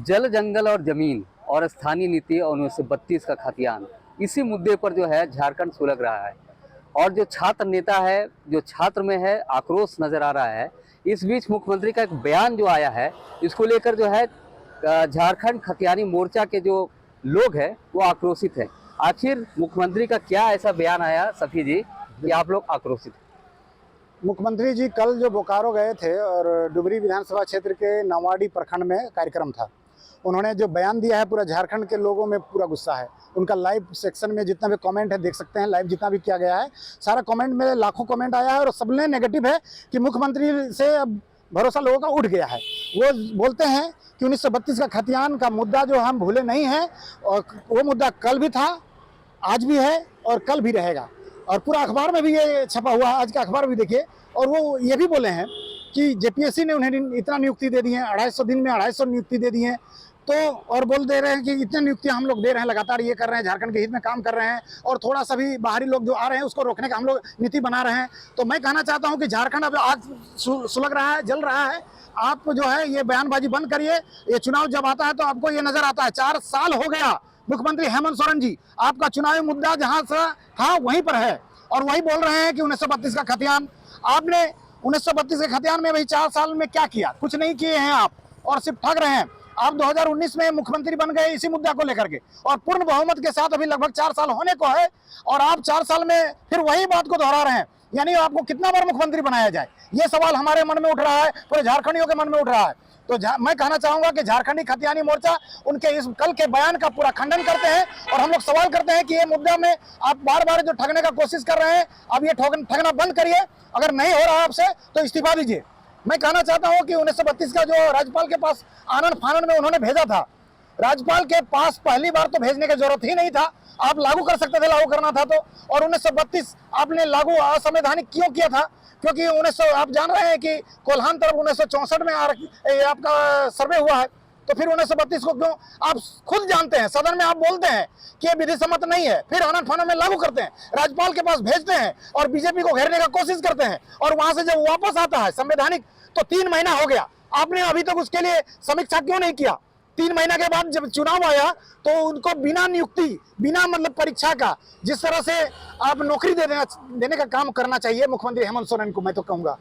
जल जंगल और जमीन और स्थानीय नीति और 1932 का खतियान, इसी मुद्दे पर जो है झारखंड सुलग रहा है। और जो छात्र नेता है, जो छात्र में है आक्रोश नजर आ रहा है। इस बीच मुख्यमंत्री का एक बयान जो आया है, इसको लेकर जो है झारखंड खतियानी मोर्चा के जो लोग हैं वो आक्रोशित है। आखिर मुख्यमंत्री का क्या ऐसा बयान आया सफी जी कि आप लोग आक्रोशित हैं? मुख्यमंत्री जी कल जो बोकारो गए थे और डुमरी विधानसभा क्षेत्र के नवाड़ी प्रखंड में कार्यक्रम था, उन्होंने जो बयान दिया है पूरा झारखंड के लोगों में पूरा गुस्सा है। उनका लाइव सेक्शन में जितना भी कमेंट है देख सकते हैं, लाइव जितना भी किया गया है सारा कमेंट में लाखों कमेंट आया है और सबने नेगेटिव है कि मुख्यमंत्री से अब भरोसा लोगों का उठ गया है। वो बोलते हैं कि 1932 का खतियान का मुद्दा जो हम भूले नहीं हैं और वो मुद्दा कल भी था, आज भी है और कल भी रहेगा। और पूरा अखबार में भी ये छपा हुआ है, आज का अखबार भी देखिए। और वो ये भी बोले हैं कि जेपीएससी ने उन्हें इतना नियुक्ति दे दी है, 250 दिन में 250 नियुक्ति दे दी है। तो और बोल दे रहे हैं कि इतने नियुक्तियां हम लोग दे रहे हैं, लगातार ये कर रहे हैं, झारखंड के हित में काम कर रहे हैं और थोड़ा सा भी बाहरी लोग जो आ रहे हैं उसको रोकने का हम लोग नीति बना रहे हैं। तो मैं कहना चाहता हूं कि झारखंड अब आग सुलग रहा है, जल रहा है। आप जो है ये बयानबाजी बंद करिए। ये चुनाव जब आता है तो आपको ये नजर आता है, 4 साल हो गया मुख्यमंत्री हेमंत सोरेन जी, आपका चुनावी मुद्दा जहां से था वहीं पर है और वही बोल रहे हैं कि 1932 का खतियान। आपने 1932 के खतियान में भाई 4 साल में क्या किया? कुछ नहीं किए हैं आप और सिर्फ ठग रहे हैं। आप 2019 में मुख्यमंत्री बन गए इसी मुद्दा को लेकर के और पूर्ण बहुमत के साथ अभी लगभग 4 साल होने को है और आप 4 साल में फिर वही बात को दोहरा रहे हैं। यानी आपको कितना बार मुख्यमंत्री बनाया जाए, ये सवाल हमारे मन में उठ रहा है, पूरे झारखंडियों के मन में उठ रहा है। तो मैं कहना चाहूंगा कि झारखंडी खतियानी मोर्चा उनके इस कल के बयान का पूरा खंडन करते हैं और हम लोग सवाल करते हैं कि ये मुद्दा में आप बार बार जो ठगने का कोशिश कर रहे हैं, अब ये ठगना बंद करिए। अगर नहीं हो रहा आपसे तो इस्तीफा दीजिए। मैं कहना चाहता हूं कि 1932 का जो राज्यपाल के पास आनन फानन में उन्होंने भेजा था, राज्यपाल के पास पहली बार तो भेजने की जरूरत ही नहीं था, आप लागू कर सकते थे, लागू करना था तो। और 1932 आपने लागू असंवैधानिक क्यों किया था? क्योंकि 1900 आप जान रहे हैं कि कोल्हान तरफ 1964 में आपका सर्वे हुआ है, तो फिर 1932 को क्यों? आप खुद जानते हैं, सदन में आप बोलते हैं कि ये विधि सम्मत नहीं है, फिर आनन फानन में लागू करते हैं, राज्यपाल के पास भेजते हैं और बीजेपी को घेरने का कोशिश करते हैं और वहां से जब वापस आता है संवैधानिक तो 3 महीना हो गया, आपने अभी तक उसके लिए समीक्षा क्यों नहीं किया? 3 महीना के बाद जब चुनाव आया तो उनको बिना नियुक्ति, बिना मतलब परीक्षा का जिस तरह से आप नौकरी देने का काम करना चाहिए मुख्यमंत्री हेमंत सोरेन को, मैं तो कहूंगा।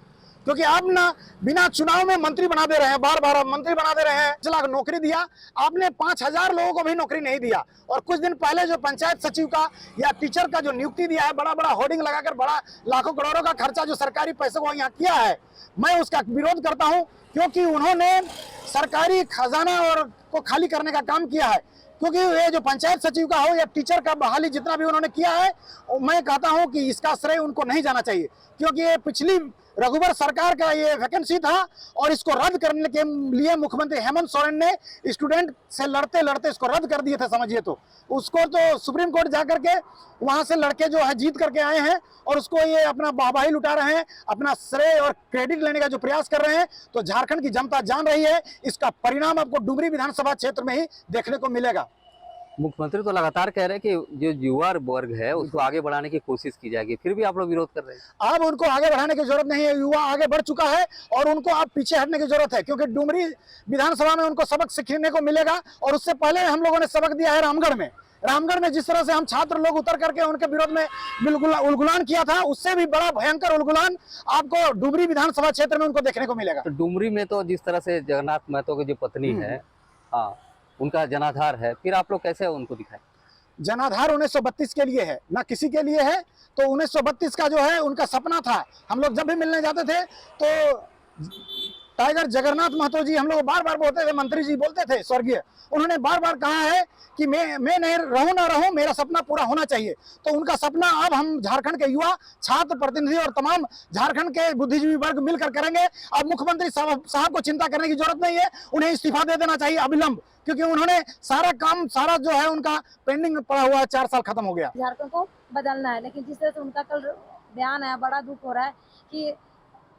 क्योंकि आप ना बिना चुनाव में मंत्री बना दे रहे हैं, बार बार मंत्री बना दे रहे हैं। 5 लाख नौकरी दिया आपने, 5000 लोगों को भी नौकरी नहीं दिया। और कुछ दिन पहले जो पंचायत सचिव का या टीचर का जो नियुक्ति दिया है, बड़ा बड़ा होर्डिंग लगाकर बड़ा लाखों करोड़ों का खर्चा जो सरकारी पैसे को यहाँ किया है, मैं उसका विरोध करता हूँ। क्योंकि उन्होंने सरकारी खजाना और को खाली करने का काम किया है। क्योंकि ये जो पंचायत सचिव का हो या टीचर का बहाली जितना भी उन्होंने किया है, मैं कहता हूं कि इसका श्रेय उनको नहीं जाना चाहिए। क्योंकि ये पिछली रघुवर सरकार का ये वैकेंसी था और इसको रद्द करने के लिए मुख्यमंत्री हेमंत सोरेन ने स्टूडेंट से लड़ते लड़ते इसको रद्द कर दिए थे, समझिए। तो उसको तो सुप्रीम कोर्ट जाकर के वहां से लड़के जो है जीत करके आए हैं और उसको ये अपना वाहवाही लुटा रहे हैं, अपना श्रेय और क्रेडिट लेने का जो प्रयास कर रहे हैं। तो झारखंड की जनता जान रही है, इसका परिणाम आपको डुमरी विधानसभा क्षेत्र में ही देखने को मिलेगा। मुख्यमंत्री तो लगातार कह रहे हैं कि जो युवा वर्ग है उसको आगे बढ़ाने की कोशिश की जाएगी, फिर भी आप लोग विरोध कर रहे हैं। अब उनको आगे बढ़ाने की जरूरत नहीं है, युवा आगे बढ़ चुका है और उनको अब पीछे हटने की जरूरत है। क्योंकि डुमरी विधानसभा में उनको सबक सीखने को मिलेगा और उससे पहले हम लोगों ने सबक दिया है रामगढ़ में जिस तरह से हम छात्र लोग उतर करके उनके विरोध में बिल्कुल उलगुलान किया था, उससे भी बड़ा भयंकर उलगुलान आपको डुमरी विधानसभा क्षेत्र में उनको देखने को मिलेगा। तो डुमरी में तो जिस तरह से जगन्नाथ महतो की जो पत्नी है, हाँ, उनका जनाधार है, फिर आप लोग कैसे उनको दिखाएं? जनाधार 1932 के लिए है, ना किसी के लिए है। तो 1932 का जो है उनका सपना था। हम लोग जब भी मिलने जाते थे तो टाइगर जगन्नाथ महतो जी हम लोग बार बार बोलते थे, मंत्री जी बोलते थे स्वर्गीय, उन्होंने बार बार कहा है कि मैं नहीं रहूं ना रहूं, मेरा सपना पूरा होना चाहिए। तो उनका सपना अब हम झारखंड के युवा छात्र प्रतिनिधि और तमाम झारखंड के बुद्धिजीवी वर्ग मिलकर करेंगे। अब मुख्यमंत्री साहब को चिंता करने की जरूरत नहीं है, उन्हें इस्तीफा दे देना चाहिए अविलंब। क्योंकि उन्होंने सारा काम सारा जो है उनका पेंडिंग पड़ा हुआ है, 4 साल खत्म हो गया। झारखंड को बदलना है, लेकिन जिस तरह से उनका कल बयान आया, बड़ा दुख हो रहा है कि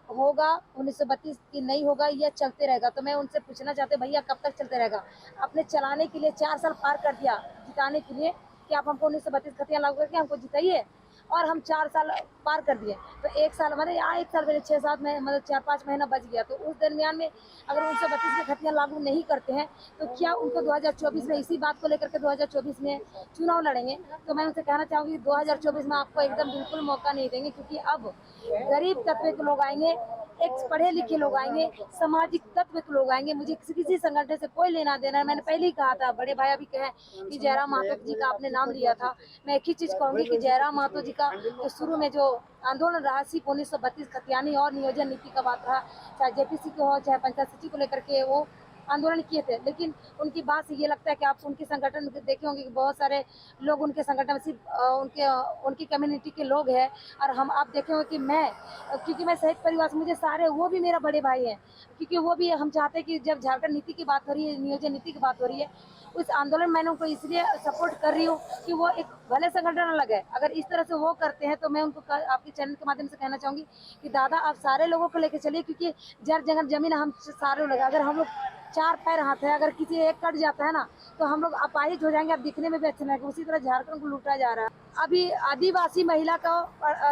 होगा 1932 की नहीं होगा, यह चलते रहेगा। तो मैं उनसे पूछना चाहते भैया कब तक चलते रहेगा? अपने चलाने के लिए 4 साल पार कर दिया, जिताने के लिए कि आप हमको 1932 खतियान लागू करके हमको जिताइए। और हम 4 साल पार कर दिए। तो 1 साल मतलब यहाँ 1 साल पहले 6-7 में मतलब 4-5 महीना बच गया। तो उस दरमियान में अगर 1932 की खतियान लागू नहीं करते हैं तो क्या उनको 2024 में इसी बात को लेकर के 2024 में चुनाव लड़ेंगे? तो मैं उनसे कहना चाहूँगी 2024 में आपको एकदम बिल्कुल मौका नहीं देंगे, क्योंकि अब गरीब तबके के लोग आएंगे, एक पढ़े लिखे लोग आएंगे, सामाजिक तत्व के लोग आएंगे। मुझे किसी संगठन से कोई लेना देना है। मैंने पहले ही कहा था, बड़े भाई भी कहे कि जयराम महतो जी का आपने नाम लिया था। मैं एक ही चीज कहूंगी कि जयराम महतो जी का जो शुरू में जो आंदोलन रहा सिर्फ 1932 खतियानी और नियोजन नीति का बात रहा, चाहे जेपीसी को हो चाहे पंचायत सचिव को लेकर के वो आंदोलन किए थे। लेकिन उनकी बात से ये लगता है कि आप उनके संगठन देखे होंगे कि बहुत सारे लोग उनके संगठन में सिर्फ उनकी कम्युनिटी के लोग हैं। और हम आप देखे होंगे कि मैं, क्योंकि मैं शहीद परिवार से, मुझे सारे वो भी मेरा बड़े भाई हैं, क्योंकि वो भी हम चाहते हैं कि जब झारखंड नीति की बात हो रही है, नियोजन नीति की बात हो रही है, उस आंदोलन मैंने उनको इसलिए सपोर्ट कर रही हूँ कि वो एक भले संगठन अलग है। अगर इस तरह से वो करते हैं तो मैं उनको आपके चैनल के माध्यम से कहना चाहूँगी कि दादा आप सारे लोगों को लेकर चलिए, क्योंकि जर जगह जमीन हम सारे लोग, अगर हम लोग 4 पैर हाथ है, अगर किसी एक कट जाता है ना तो हम लोग अपाहिज हो जाएंगे। अब दिखने में भी अच्छा लगेगा। उसी तरह झारखंड को लूटा जा रहा है। अभी आदिवासी महिला का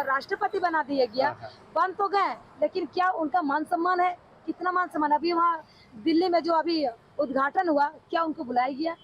राष्ट्रपति बना दिया गया, बन तो गए, लेकिन क्या उनका मान सम्मान है? कितना मान सम्मान? अभी वहाँ दिल्ली में जो अभी उद्घाटन हुआ, क्या उनको बुलाया गया?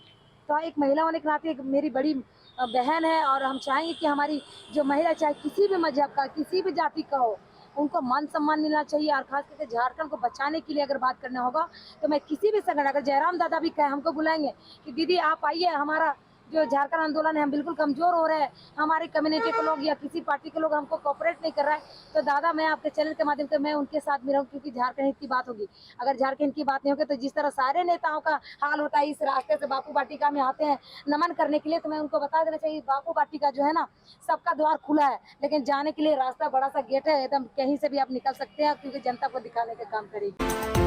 तो एक महिला होने के नाते एक मेरी बड़ी बहन है, और हम चाहेंगे कि हमारी जो महिला, चाहे किसी भी मजहब का, किसी भी जाति का हो, उनको मान सम्मान मिलना चाहिए। और खास करके झारखंड को बचाने के लिए अगर बात करना होगा तो मैं किसी भी संगठन, अगर जयराम दादा भी कहे हमको बुलाएंगे कि दीदी आप आइए, हमारा जो झारखंड आंदोलन है हम बिल्कुल कमजोर हो रहे हैं, हमारी कम्युनिटी के लोग या किसी पार्टी के लोग हमको कोऑपरेट नहीं कर रहा है, तो दादा मैं आपके चैनल के माध्यम से मैं उनके साथ भी रहूँ, क्योंकि झारखंड हित की बात होगी। अगर झारखंड की बात नहीं होगी तो जिस तरह सारे नेताओं का हाल होता है, इस रास्ते से बापू वाटिका में आते हैं नमन करने के लिए, तो मैं उनको बता देना चाहिए बापू वाटिका जो है ना, सबका द्वार खुला है, लेकिन जाने के लिए रास्ता बड़ा सा गेट है, एकदम कहीं से भी आप निकल सकते हैं, क्योंकि जनता को दिखाने का काम करेगी।